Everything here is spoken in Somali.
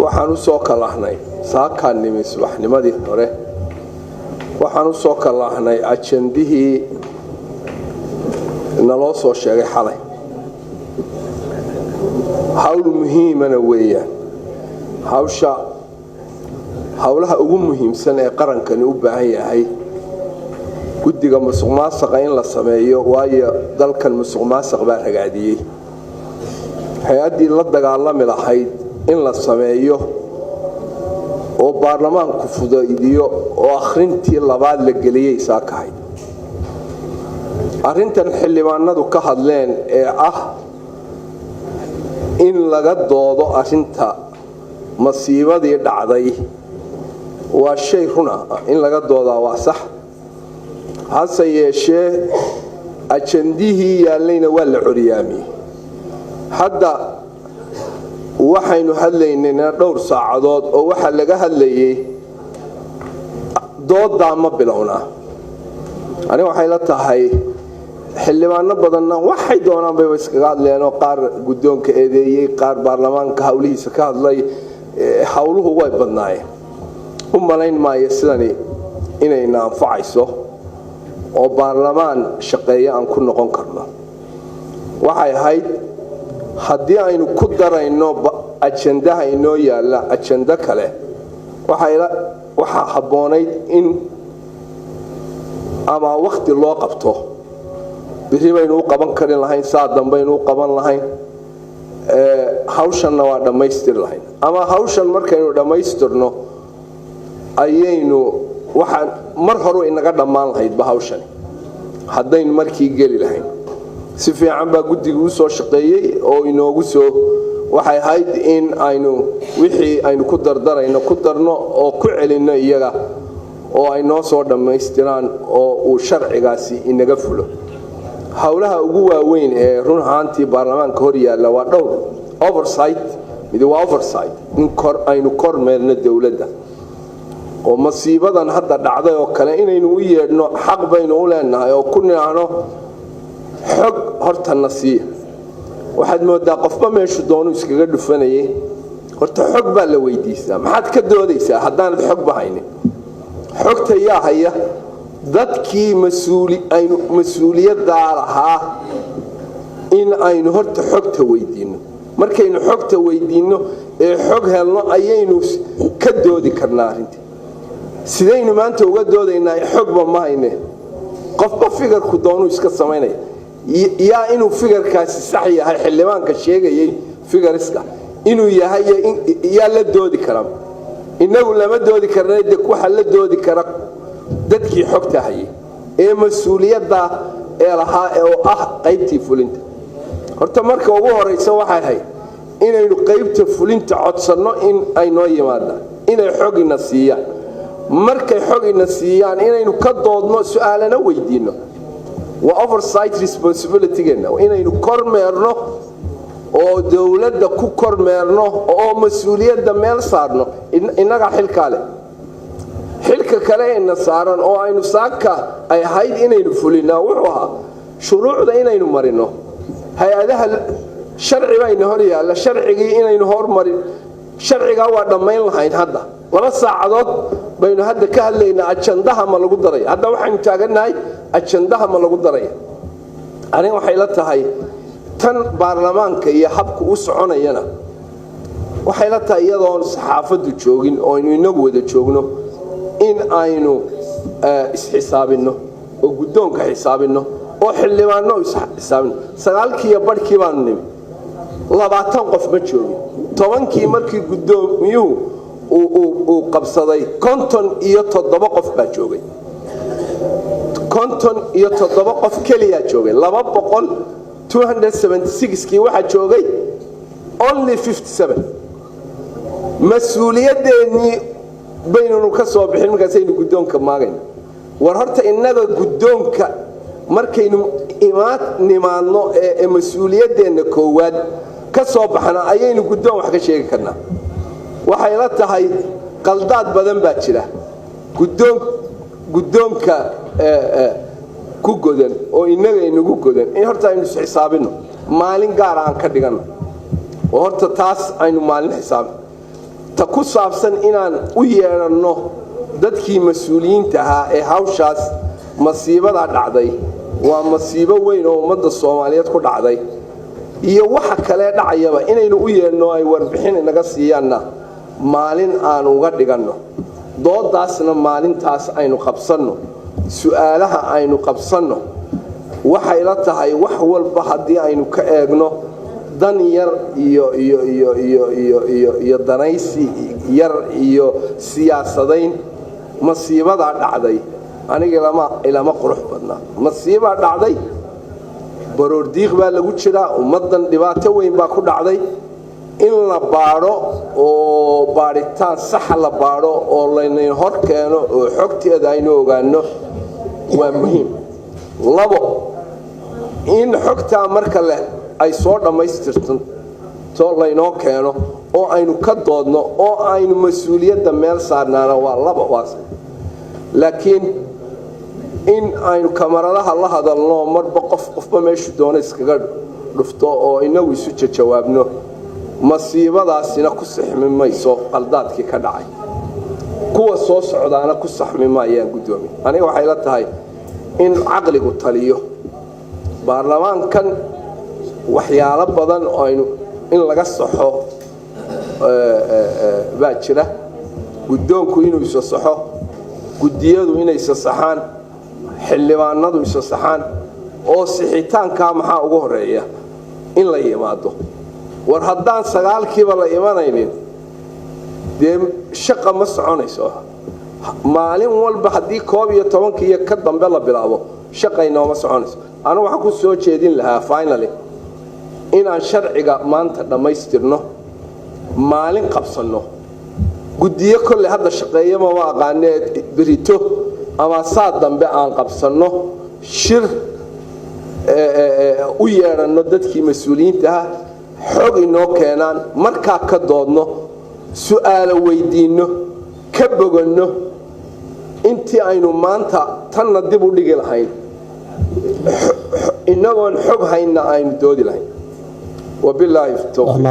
waxaan u soo kalahnay saakaan nimi subaxnimadii hore waxaan u soo kalahnay ajandihii naloo soo sheegay xalay hawl muhiimana weeyaan hawlaha ugu muhiimsan ee qarankani u baahan yahay guddiga musuqmaasuqa in la sameeyo waayo dalkan musuqmaasuq baa ragaadiyay hay'adii la dagaalami lahayd in la sameeyo oo baarlamaanku fudaydiyo oo akhrintii labaad la geliyay saakahay arrintan xildhibaanadu ka hadleen ee ah in laga doodo arrinta masiibadii dhacday waa shay run ah in laga doodaa waa sax hase yeeshee ajandihii yaallayna waa la curiyaamiyey hadda waxaynu hadlaynayna dhowr saacadood oo waxa laga hadlayay doodaa ma bilowna aniga waxay la tahay xildhibaano badanna waxay doonaan bay iskaga hadleenoo qaar guddoonka eedeeyey qaar baarlamaanka hawlihiisa ka hadlay hawluhu way badnaayeen u malayn maayo sidani inayna anfacayso oo baarlamaan shaqeeya aan ku noqon karno waxay ahayd haddii aynu ku darayno ajandaha inoo yaalla ajando kale waxaa habboonayd in ama wakhti loo qabto biri baynu u qaban karin lahayn saa dambaynu u qaban lahayn hawshanna waa dhammaystiri lahayn ama hawshan markaynu dhammaystirno ayaynu waxaan mar horu inaga dhammaan lahaydba hawshani haddaynu markii geli lahayn si fiican baa guddiga u soo shaqeeyey oo inoogu soo waxay ahayd in aynu wixii aynu ku dardarayno ku darno oo ku celinno iyaga oo ay noo soo dhammaystiraan oo uu sharcigaasi inaga fulo hawlaha ugu waaweyn ee run ahaantii baarlamaanka hor yaalla waa dhowr oversight mid waa oversight in aynu kormeerno dowladda oo masiibadan hadda dhacday oo kale inaynu u yeedhno xaq baynu u leenahay oo ku ninaano xog hortana siiya waxaad moodaa qofba meeshu doonu iskaga dhufanayay horta xog baa la weydiistaa maxaad ka doodaysaa haddaanad xog bahaynin xogta yaa haya dadkii mas-uuliyaddaa lahaa in aynu horta xogta weydiinno markaynu xogta weydiinno ee xog helno ayaynu ka doodi karnaa arrintii sidaynu maanta uga doodaynaa xogba ma hayne qofba fikirku doonuu iska samaynaya yaa inuu fikirkaasi sax yahay xildhibaanka sheegayay fikirista inuu yahay yaa la doodi kara inagu lama doodi karna de waxa la doodi kara dadkii xogta hayay ee mas'uuliyadda ee lahaa oo ah qaybtii fulinta horta marka ugu horeysa waxay ahayd inaynu qaybta fulinta codsanno in ay noo yimaadaan inay xogina siiyaan markay xogina siiyaan inaynu ka doodno su'aalana weydiino waa oversight responsibility-geena inaynu kormeerno oo dowladda ku kormeerno oo mas-uuliyadda meel saarno innaga xilka kale ayna saaran oo aynu saaka ay ahayd inaynu fulinaa wuxuu ahaa shuruucda inaynu marino hay-adaha sharci bayna hor yaalla sharcigii inaynu hormarin sharcigaa waa dhammayn lahayn hadda 2 saacadood baynu hadda ka hadlaynaa ajandaha ma lagu daray hadda waxaanu taaganahay ajandaha ma lagu daray aniga waxay la tahay tan baarlamaanka iyo habka u soconayana waxay la tahay iyadoo saxaafadu joogin oo inagu wada joogno in aynu isxisaabino oo guddoonka xisaabino oo xildhibaano xisaabino 9 barkii baanu nimi 20 qof ma joogin 10kii markii guddoomiyuhu uu qabsaday 57 qof baa joogay 57 qof kaliya joogay 276kii waxa joogay only 57 mas'uuliyadeennii baynanu ka soo bixin markaasaynu guddoonka maagayno war horta innaga guddoonka markaynu nimaadno ee mas'uuliyadeenna koowaad ka soo baxna ayaynu guddoon wax ka sheegi karnaa waxay la tahay qaldaad badan baa jira guddoonka ku godan oo innaga inagu godan in horta aynu xisaabino maalin gaar aan ka dhigano oo horta taas aynu maalin xisaab ku saabsan inaan u yeeranno dadkii mas'uuliyiinta ahaa ee hawshaas masiibada dhacday waa masiibo weyn oo ummadda Soomaaliyeed ku dhacday iyo waxa kale dhacayaba inaynu u yeerno ay warbixin inaga siiyaanna maalin aan uga dhiganno doodaasna maalintaas aynu qabsanno su'aalaha aynu qabsanno waxay la tahay wax walba haddii aynu ka eegno dan yar iyo danaysi yar iyo siyaasadayn masiibada dhacday aniga ilama qurux badna masiiba dhacday baroor diiq baa lagu jiraa ummadan dhibaato weyn baa ku dhacday in la baaro oo baaritaan sax la baaro oo laynay hor keeno oo xogteeda aynu ogaano waa muhiim labo in xogta marka leh ay soo dhamaystirto soo laynoo keeno oo aynu ka doodno oo aynu mas'uuliyadda meel saarnaana waa laba waas laakiin in aynu kamaradaha la hadalno marba qofba meeshu doona iskaga dhufto oo inagu isu jawaabno masiibadaasina ku saxmi mayso qaldaadkii ka dhacay kuwa soo socdaana ku saxmi maayaan gudoomiye aniga waxay la tahay in aqligu taliyo baarlamaankan waxyaalo badan oo aynu in laga saxo baa jira gudoonku inuu isu saxo gudiyadu inay saxaan xildhibaanadu isu saxaan oo sixitaanka maxaa ugu horeeya in la yimaado war haddaan 9kiiba la imanaynin dee shaqa ma soconayso maalin walba haddii 11 ka dambe la bilaabo shaqayna ma soconayso anu waxaan ku soo jeedin lahaa finally in aan sharciga maanta dhamaystirno maalin qabsanno gudiyo kale hadda shaqeeyo ma aqaaneed birito ama saad dambe aan qabsanno shir u yeeranno dadkii mas'uuliyiinta ah xog inoo keenaan markaa ka doodno su'aalo weydiino ka boganno intii aynu maanta tanna dib u dhigi lahayn inagoon xog hayna aynu doodi lahayn wabillahi tawfiiq